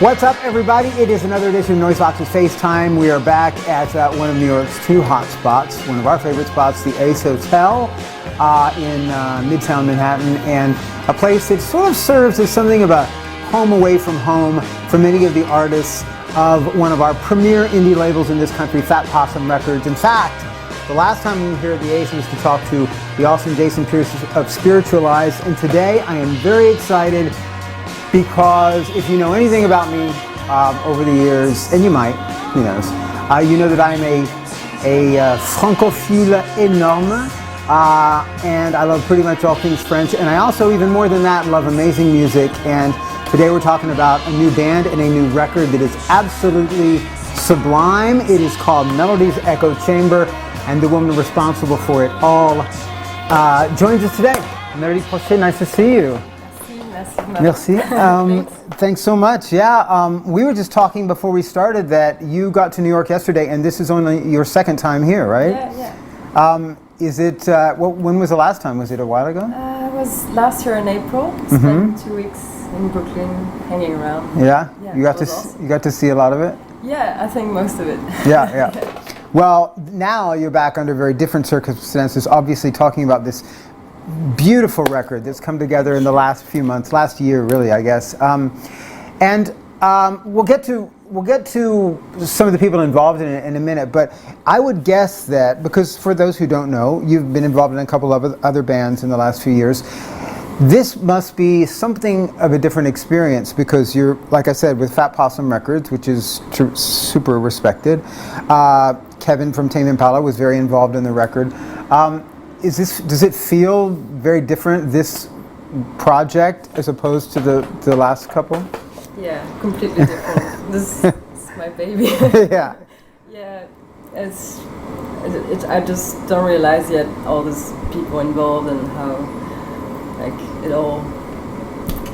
What's up, everybody? It is another edition of Noisevox's FaceTime. We are back at one of New York's two hot spots, one of our favorite spots, the Ace Hotel in Midtown Manhattan, and a place that sort of serves as something of a home away from home for many of the artists of one of our premier indie labels in this country, Fat Possum Records. In fact, the last time we were here at the Ace was to talk to the awesome Jason Pierce of Spiritualized, and today I am very excited because if you know anything about me over the years, and you might, who knows, you know that I'm a francophile énorme, and I love pretty much all things French, and I also, even more than that, love amazing music. And today we're talking about a new band and a new record that is absolutely sublime. It is called Melody's Echo Chamber, and the woman responsible for it all joins us today. Melody Prochet, nice to see you. Merci. Thanks so much. Yeah, we were just talking before we started that you got to New York yesterday, and this is only your second time here, right? Yeah. Is it? When was the last time? Was it a while ago? It was last year in April. Spent 2 weeks in Brooklyn, hanging around. Yeah. You awesome. got to see a lot of it. Yeah, I think most of it. Yeah. Well, now you're back under very different circumstances. Obviously, talking about this beautiful record that's come together in the last few months, last year really, I guess. We'll get to some of the people involved in it in a minute, but I would guess that, because for those who don't know, you've been involved in a couple of other bands in the last few years. This must be something of a different experience because you're, like I said, with Fat Possum Records, which is super respected. Kevin from Tame Impala was very involved in the record. Does it feel very different, this project, as opposed to the last couple? Yeah, completely different. This is my baby. Yeah. Yeah, I just don't realize yet all these people involved and how it all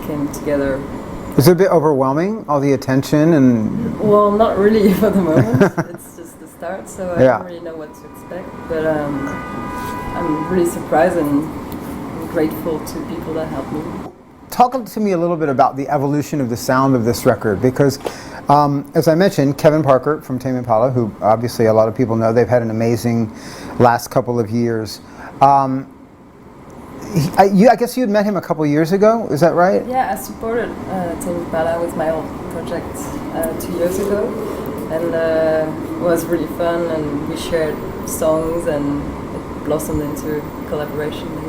came together. Is it a bit overwhelming, all the attention and? Well, not really for the moment. It's just the start, so I don't really know what to expect. But I'm really surprised and grateful to people that helped me. Talk to me a little bit about the evolution of the sound of this record, because as I mentioned, Kevin Parker from Tame Impala, who obviously a lot of people know, they've had an amazing last couple of years. I guess you had met him a couple years ago, is that right? Yeah, I supported Tame Impala with my old project 2 years ago, and it was really fun, and we shared songs, and it blossomed into collaboration later.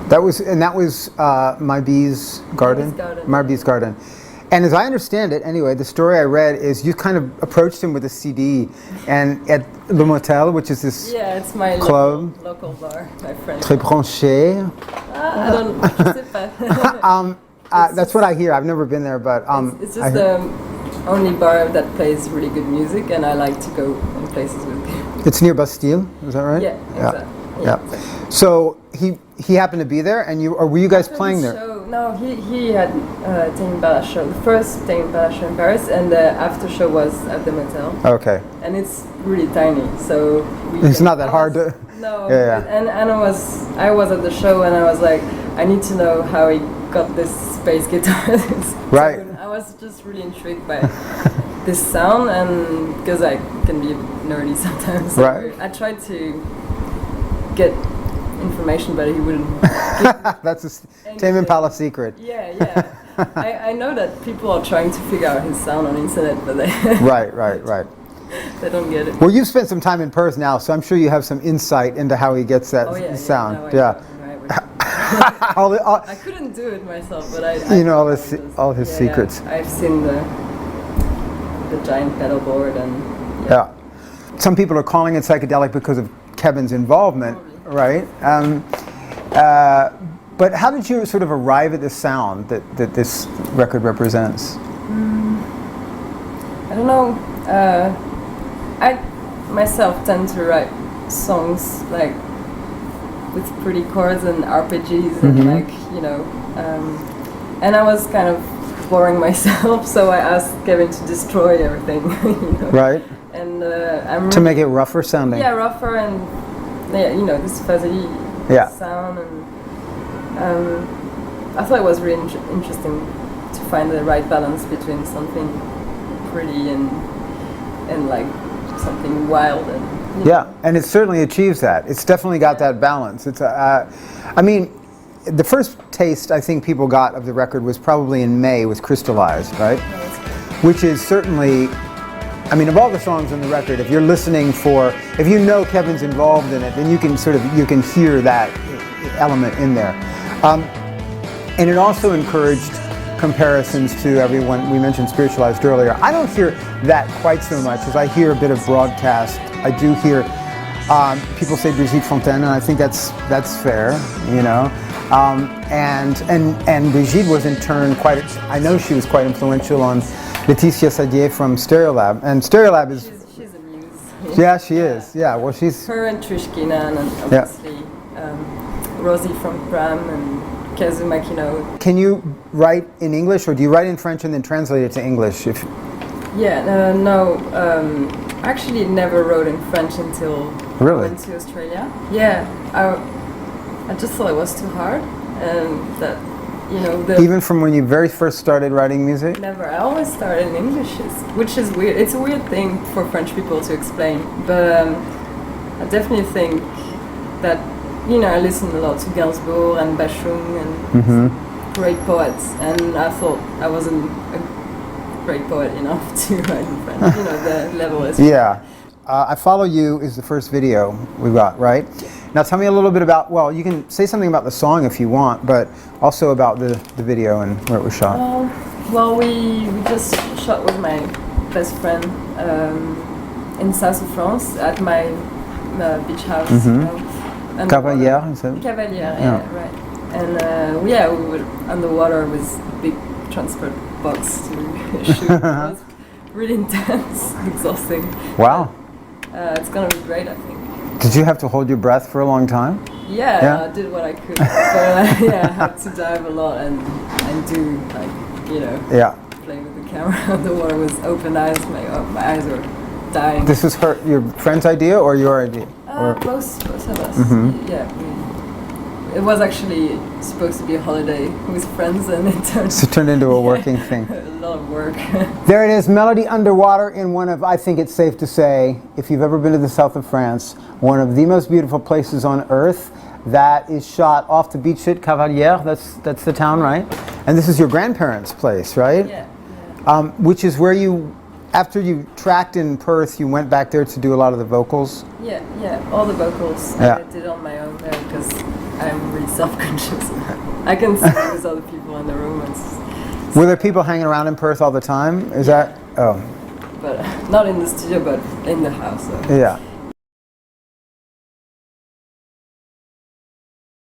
That was My Bee's Garden? My Bee's Garden. And as I understand it, anyway, the story I read is you kind of approached him with a CD, and at Le Motel, which is this it's my club, local bar, my friend. Très Prochet. I don't know. That's what I hear. I've never been there, but it's just the only bar that plays really good music, and I like to go in places with people. It's near Bastille, is that right? Yeah, exactly. Yeah. So he happened to be there, and were you guys playing there? No, he had Tame Impala show, the first Tame Impala show in Paris, and the after show was at the Motel. Okay. And it's really tiny, so it's not that hard to. No. Yeah. And I was at the show, and I was like, I need to know how he got this space guitar. Right. I was just really intrigued by this sound, and because I can be nerdy sometimes. So right. I tried to get information, but he wouldn't. That's a Tame Impala secret. Yeah. I know that people are trying to figure out his sound on the internet, but they right. They don't get it. Well, you've spent some time in Perth now, so I'm sure you have some insight into how he gets that sound. I couldn't do it myself, but I know all his secrets. Yeah. I've seen the giant pedal board and. Yeah. Some people are calling it psychedelic because of Kevin's involvement. Right, but how did you sort of arrive at the sound that this record represents? I don't know. I myself tend to write songs like with pretty chords and arpeggios and and I was kind of boring myself, so I asked Kevin to destroy everything. Right. And to make it rougher sounding. Yeah, rougher and. Yeah, this fuzzy sound, and I thought it was really interesting to find the right balance between something pretty and like something wild and yeah, and it certainly achieves that. It's definitely got that balance. It's I mean, the first taste I think people got of the record was probably in May with Crystallized, right? Which is certainly, I mean, of all the songs on the record, if you're listening if you know Kevin's involved in it, then you can hear that element in there. And it also encouraged comparisons to everyone. We mentioned Spiritualized earlier. I don't hear that quite so much as I hear a bit of broadcast. I do hear people say Brigitte Fontaine, and I think that's fair, you know. And Brigitte was in turn I know she was quite influential on Laetitia Sadier from Stereolab, and Stereolab is she's a muse. yeah, she is. Yeah, well, she's her and Trishkina, and obviously Rosie from Pram and Kazu Makino. Can you write in English, or do you write in French and then translate it to English? No. I actually never wrote in French until I went to Australia. Yeah, I just thought it was too hard, and that, you know, even from when you very first started writing music? Never. I always started in English, which is weird. It's a weird thing for French people to explain, but I definitely think that, you know, I listened a lot to Gainsbourg and Bashung and great poets, and I thought I wasn't a great poet enough to write in French. You know, the level is... Yeah. I Follow You is the first video we got, right? Now tell me a little bit about, well, you can say something about the song if you want, but also about the video and where it was shot. Well, we just shot with my best friend in south of France at my beach house. Cavalière, is that? Cavalière, yeah, right. And we were underwater with a big transport box to shoot. It was really intense, exhausting. Wow. It's gonna be great, I think. Did you have to hold your breath for a long time? Yeah, I did what I could. But I had to dive a lot and do, like, you know, play with the camera. The water was open eyes, my eyes were dying. This was your friend's idea or your idea? Both of us. Yeah, it was actually supposed to be a holiday with friends, and it turned into a working thing. A lot of work. There it is, Melody underwater in one of, I think it's safe to say, if you've ever been to the south of France, one of the most beautiful places on earth. That is shot off the beach at Cavalière. That's the town, right? And this is your grandparents' place, right? Yeah. Which is where you, after you tracked in Perth, you went back there to do a lot of the vocals? Yeah, all the vocals I did on my own there because I'm really self-conscious. I can see there's other people in the room. Were there people hanging around in Perth all the time? Is that? Oh. But not in the studio, but in the house. So. Yeah.